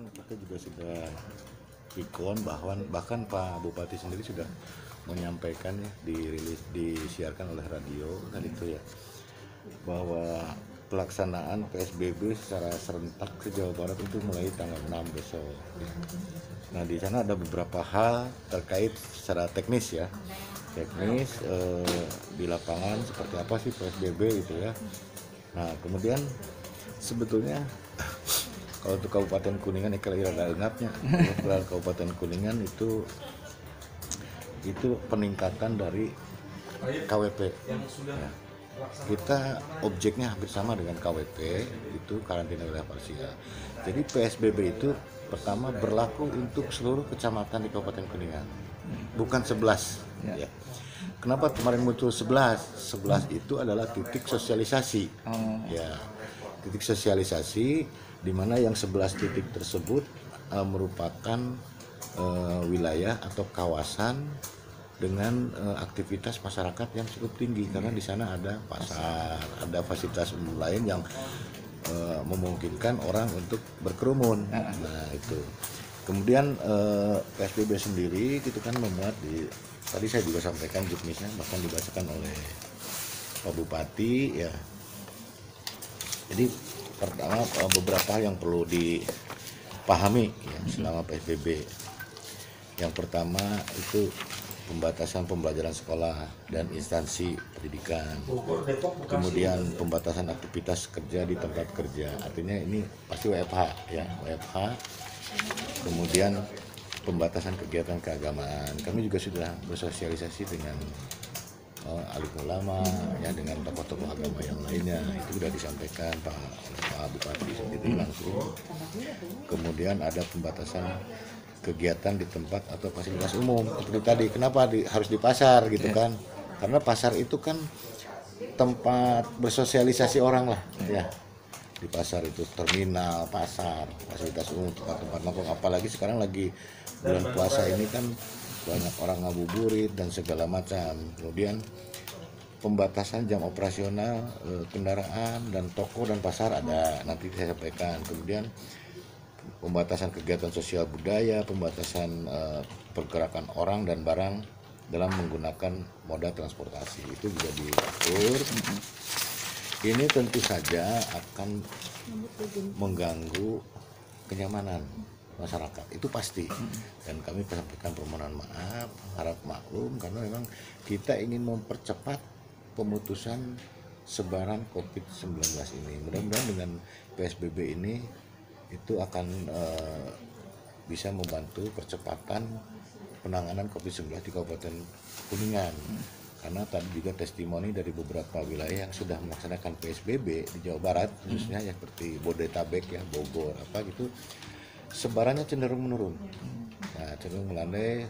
kita juga sudah ikon bahkan Pak Bupati sendiri sudah menyampaikan ya, disiarkan oleh radio kan itu ya, bahwa pelaksanaan PSBB secara serentak ke Jawa Barat itu mulai tanggal 6 besok. Nah di sana ada beberapa hal terkait secara teknis ya, di lapangan seperti apa sih PSBB gitu ya. Nah kemudian sebetulnya kalau untuk Kabupaten Kuningan ya kira-kira ingatnya, Kabupaten Kuningan itu peningkatan dari KWP. Ya. Kita objeknya hampir sama dengan KWP, itu karantina wilayah parsial. Jadi PSBB itu pertama berlaku untuk seluruh kecamatan di Kabupaten Kuningan, bukan 11. Ya. Kenapa kemarin muncul 11? 11 itu adalah titik sosialisasi. Ya, titik sosialisasi di mana yang 11 titik tersebut merupakan wilayah atau kawasan dengan aktivitas masyarakat yang cukup tinggi, karena di sana ada pasar, ada fasilitas umum lain yang memungkinkan orang untuk berkerumun. Nah itu. Kemudian PSBB sendiri itu kan memuat tadi saya juga sampaikan juknisnya bahkan dibacakan oleh Pak Bupati ya. Jadi pertama beberapa yang perlu dipahami ya, selama PSBB. Yang pertama itu pembatasan pembelajaran sekolah dan instansi pendidikan. Kemudian pembatasan aktivitas kerja di tempat kerja. Artinya ini pasti WFH ya, WFH. Kemudian pembatasan kegiatan keagamaan. Kami juga sudah bersosialisasi dengan alim ulama ya, dengan tokoh-tokoh agama yang lainnya. Itu sudah disampaikan Pak Bupati sendiri langsung. Kemudian ada pembatasan kegiatan di tempat atau fasilitas umum seperti tadi. Kenapa harus di pasar gitu kan? Karena pasar itu kan tempat bersosialisasi orang lah ya. Di pasar itu terminal, pasar, fasilitas umum, tempat-tempat nongkrong. Apalagi sekarang lagi bulan puasa ini kan banyak orang ngabuburit dan segala macam. Kemudian pembatasan jam operasional kendaraan dan toko dan pasar ada, nanti saya sampaikan. Kemudian pembatasan kegiatan sosial budaya, pembatasan pergerakan orang dan barang dalam menggunakan moda transportasi, itu juga diatur. Ini tentu saja akan mengganggu kenyamanan masyarakat, itu pasti. Dan kami sampaikan permohonan maaf, harap maklum, karena memang kita ingin mempercepat pemutusan sebaran COVID-19 ini. Mudah-mudahan dengan PSBB ini itu akan bisa membantu percepatan penanganan COVID-19 di Kabupaten Kuningan. Karena tadi juga testimoni dari beberapa wilayah yang sudah melaksanakan PSBB di Jawa Barat, khususnya ya seperti Bodetabek ya, Bogor apa gitu, sebarannya cenderung menurun. Nah, cenderung melandai,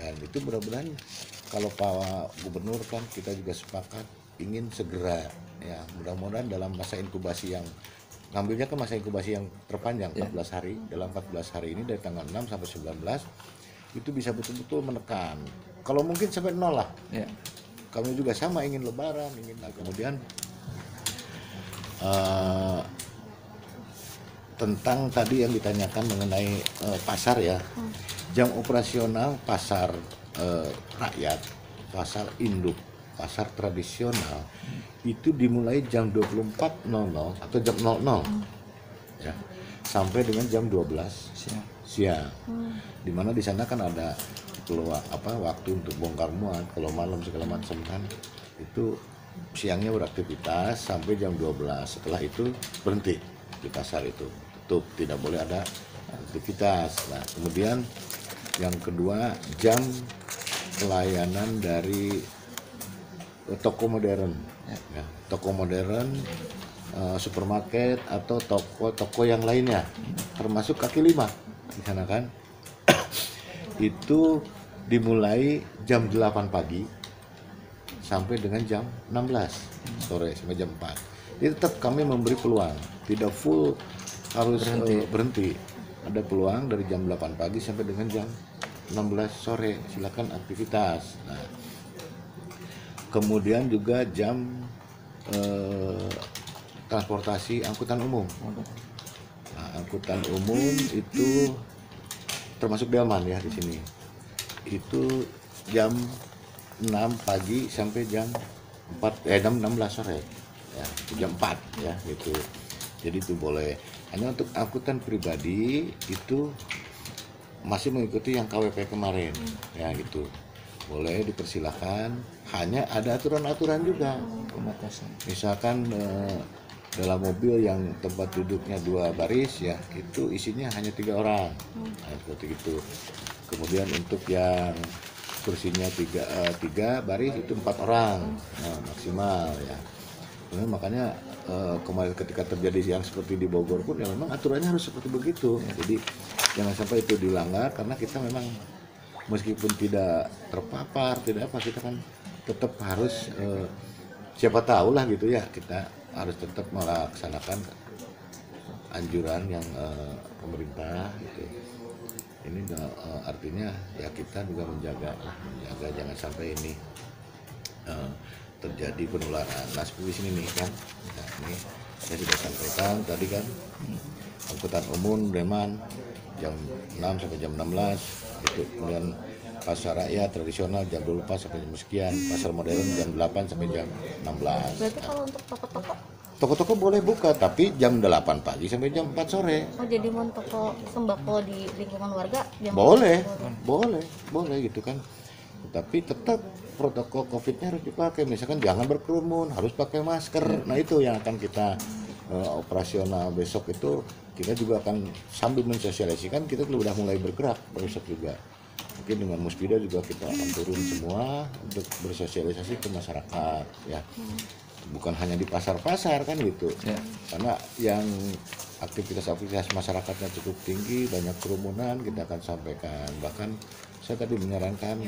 dan itu mudah-mudahan kalau Pak Gubernur kan kita juga sepakat ingin segera ya, mudah-mudahan dalam masa inkubasi yang ngambilnya ke masa inkubasi yang terpanjang 14 hari. Dalam 14 hari ini dari tanggal 6 sampai 19 itu bisa betul-betul menekan. Kalau mungkin sampai 0 lah. Kami juga sama ingin lebaran, kemudian tentang tadi yang ditanyakan mengenai pasar ya. Jam operasional pasar rakyat, pasar induk, pasar tradisional itu dimulai jam 24.00 atau jam 00 ya, sampai dengan jam 12 siang. Dimana di sana kan ada keluar waktu untuk bongkar muat, kalau malam segala macam kan, itu siangnya beraktivitas sampai jam 12. Setelah itu berhenti di pasar, itu tutup, tidak boleh ada aktivitas. Nah kemudian yang kedua, jam pelayanan dari toko modern ya, toko modern, supermarket atau toko-toko yang lainnya, termasuk kaki lima di sana kan. Itu dimulai jam 8 pagi sampai dengan jam 16 sore sampai jam 4. Jadi tetap kami memberi peluang, tidak full harus berhenti. Ada peluang dari jam 8 pagi sampai dengan jam 16 sore, silakan aktivitas. Nah, kemudian juga jam transportasi angkutan umum. Nah, angkutan umum itu termasuk delman ya di sini. Itu jam 6 pagi sampai jam 16 sore. Ya, jam 4 ya gitu. Jadi itu boleh. Hanya untuk angkutan pribadi itu masih mengikuti yang KWP kemarin. Ya gitu. Boleh dipersilahkan, hanya ada aturan-aturan juga. Pembatasan. Misalkan dalam mobil yang tempat duduknya 2 baris ya, itu isinya hanya 3 orang. Nah, seperti itu. Kemudian untuk yang kursinya 3 baris itu 4 orang, nah, maksimal ya. Kemudian makanya kemarin ketika terjadi yang seperti di Bogor pun ya memang aturannya harus seperti begitu. Jadi jangan sampai itu dilanggar, karena kita memang meskipun tidak terpapar, tidak apa, kita kan tetap harus siapa tahu lah gitu ya, kita harus tetap melaksanakan anjuran yang pemerintah gitu. Ini artinya ya kita juga menjaga jangan sampai ini terjadi penularan. Nah seperti sini nih kan, nah, ini saya sudah sampaikan tadi kan, angkutan umum Delman jam 6 sampai jam 16 itu, kemudian pasar rakyat tradisional jam 24 sampai jam sekian, pasar modern jam 8 sampai jam 16. Berarti kalau untuk toko-toko? Toko-toko boleh buka tapi jam 8 pagi sampai jam 4 sore. Oh jadi mau toko sembako di lingkungan warga? Boleh gitu kan. Tapi tetap protokol COVID-nya harus dipakai. Misalkan jangan berkerumun, harus pakai masker. Nah itu yang akan kita operasional besok itu, kita juga akan sambil mensosialisasikan, kita sudah mulai bergerak besok juga. Mungkin dengan Muspida juga kita akan turun semua untuk bersosialisasi ke masyarakat ya. Bukan hanya di pasar-pasar kan gitu. Karena yang aktivitas masyarakatnya cukup tinggi, banyak kerumunan, kita akan sampaikan. Bahkan saya tadi menyarankan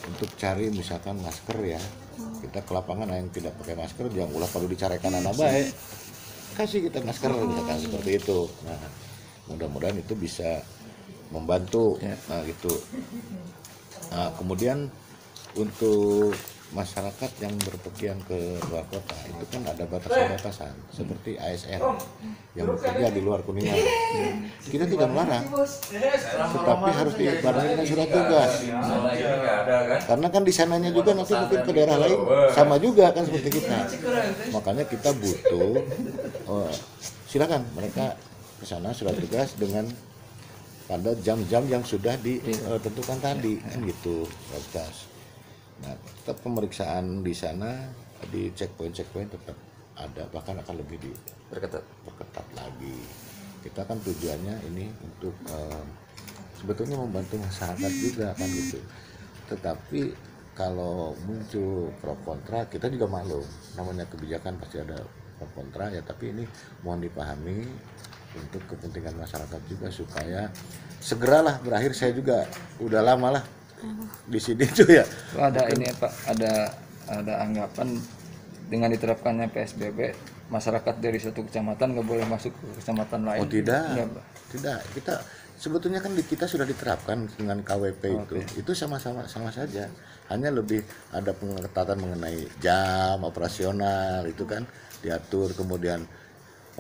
untuk cari misalkan masker ya, kita ke lapangan yang tidak pakai masker jangan ulah perlu dicarikan anak baik, kasih kita masker misalkan seperti itu. Nah mudah-mudahan itu bisa membantu. Nah gitu. Nah, kemudian untuk masyarakat yang berpergian ke luar kota itu kan ada batasan-batasan seperti ASN yang bekerja di luar Kuningan. Kita tidak melarang, tetapi harus dibarengi dengan surat tugas. Karena kan di sananya juga nanti mungkin ke daerah lain sama juga kan seperti kita. Makanya kita butuh silakan mereka ke sana surat tugas dengan pada jam-jam yang sudah ditentukan tadi kan gitu, batas. Nah, tetap pemeriksaan di sana di checkpoint tetap ada, bahkan akan lebih diperketat lagi. Kita kan tujuannya ini untuk sebetulnya membantu masyarakat juga kan gitu. Tetapi kalau muncul pro kontra, kita juga maklum, namanya kebijakan pasti ada pro kontra ya. Tapi ini mohon dipahami untuk kepentingan masyarakat juga supaya segeralah berakhir. Saya juga udah lama lah di sini tuh ya. Ada ini Pak, ada anggapan dengan diterapkannya PSBB masyarakat dari satu kecamatan nggak boleh masuk ke kecamatan lain? Oh tidak, tidak. Kita sebetulnya kan kita sudah diterapkan dengan KWP itu sama saja. Hanya lebih ada pengetatan mengenai jam operasional itu kan diatur. Kemudian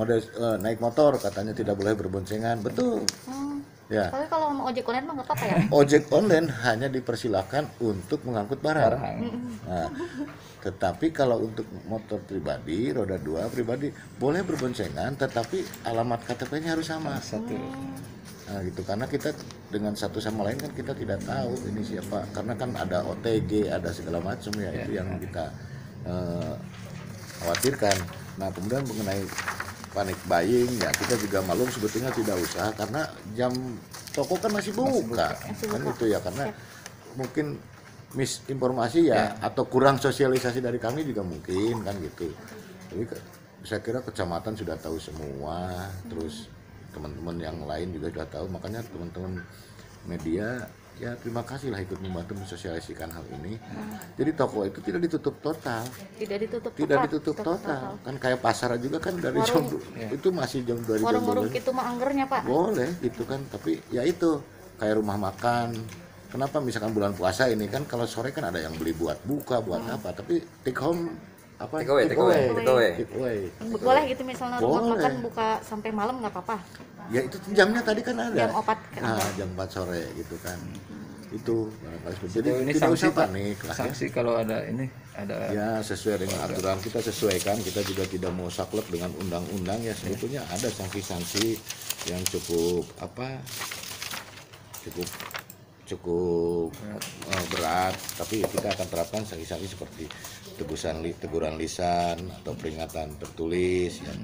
model naik motor katanya tidak boleh berboncengan, betul. Ya. Tapi kalau mau ojek online mah nggak apa-apa ya? Ojek online hanya dipersilakan untuk mengangkut barang. Nah, tetapi kalau untuk motor pribadi, roda 2 pribadi boleh berboncengan, tetapi alamat KTP-nya harus sama. Nah, gitu, karena kita dengan satu sama lain kan kita tidak tahu ini siapa, karena kan ada OTG, ada segala macam ya, itu yang kita khawatirkan. Nah, kemudian mengenai panic buying ya, kita juga maklum sebetulnya tidak usah, karena jam toko kan masih buka. Kan itu ya, karena mungkin misinformasi ya, atau kurang sosialisasi dari kami juga mungkin kan gitu. Jadi saya kira kecamatan sudah tahu semua, terus teman-teman yang lain juga sudah tahu, makanya teman-teman media ya terima kasih lah ikut membantu mensosialisasikan hal ini. Jadi toko itu tidak ditutup total. Tidak ditutup total. Kan kayak pasar juga kan dari jam itu masih jam 2 jam. Warung-warung itu mah anggernya Pak. Boleh gitu kan, tapi ya itu kayak rumah makan. Kenapa misalkan bulan puasa ini kan kalau sore kan ada yang beli buat buka, buat apa, tapi take home apa Take away. take away. Boleh gitu misalnya rumah Boleh. makan buka sampai malam nggak apa-apa. Ya itu jamnya tadi kan ada. Jam 4 kan Nah, ada. jam 4 sore gitu kan. Itu barangkali seperti itu. Jadi Sejauh ini tidak sanksi usah Pak, panik lah ya. sanksi kalau ada ini ada Ya sesuai dengan aturan kita sesuaikan, kita juga tidak mau saklek dengan undang-undang ya, sebetulnya ada sanksi-sanksi yang cukup cukup berat, tapi kita akan terapkan sanksi-sanksi seperti teguran lisan atau peringatan tertulis ya.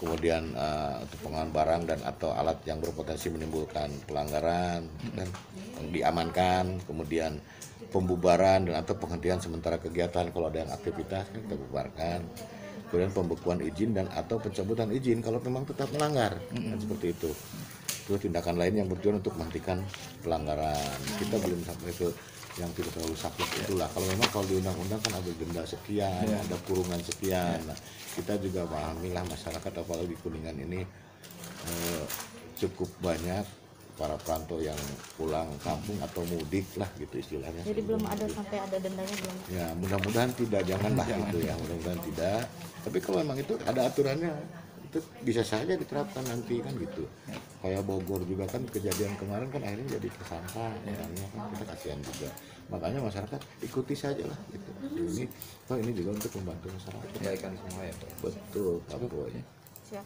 Kemudian untuk pengaman barang dan atau alat yang berpotensi menimbulkan pelanggaran dan diamankan, kemudian pembubaran dan atau penghentian sementara kegiatan kalau ada yang aktivitas kan kita bubarkan, kemudian pembekuan izin dan atau pencabutan izin kalau memang tetap melanggar kan seperti itu. Itu tindakan lain yang bertujuan untuk menghentikan pelanggaran. Kita belum sampai ke yang tidak terlalu saklek itulah. Kalau memang kalau di undang-undang kan ada denda sekian, ada kurungan sekian. Nah, kita juga pahamilah masyarakat apalagi Kuningan ini cukup banyak para perantau yang pulang kampung atau mudik lah gitu istilahnya. Jadi belum ada sampai ada dendanya belum. Ya mudah-mudahan tidak, janganlah gitu ya, mudah-mudahan tidak. Tapi kalau memang itu ada aturannya, itu bisa saja diterapkan nanti kan gitu. Kayak Bogor juga kan kejadian kemarin kan akhirnya jadi tersangka orangnya kan, kita kasihan juga. Makanya masyarakat ikuti saja lah gitu. Ini juga untuk membantu masyarakat. ya ikan semua ya Pak. Betul, Pak Boy. Siap.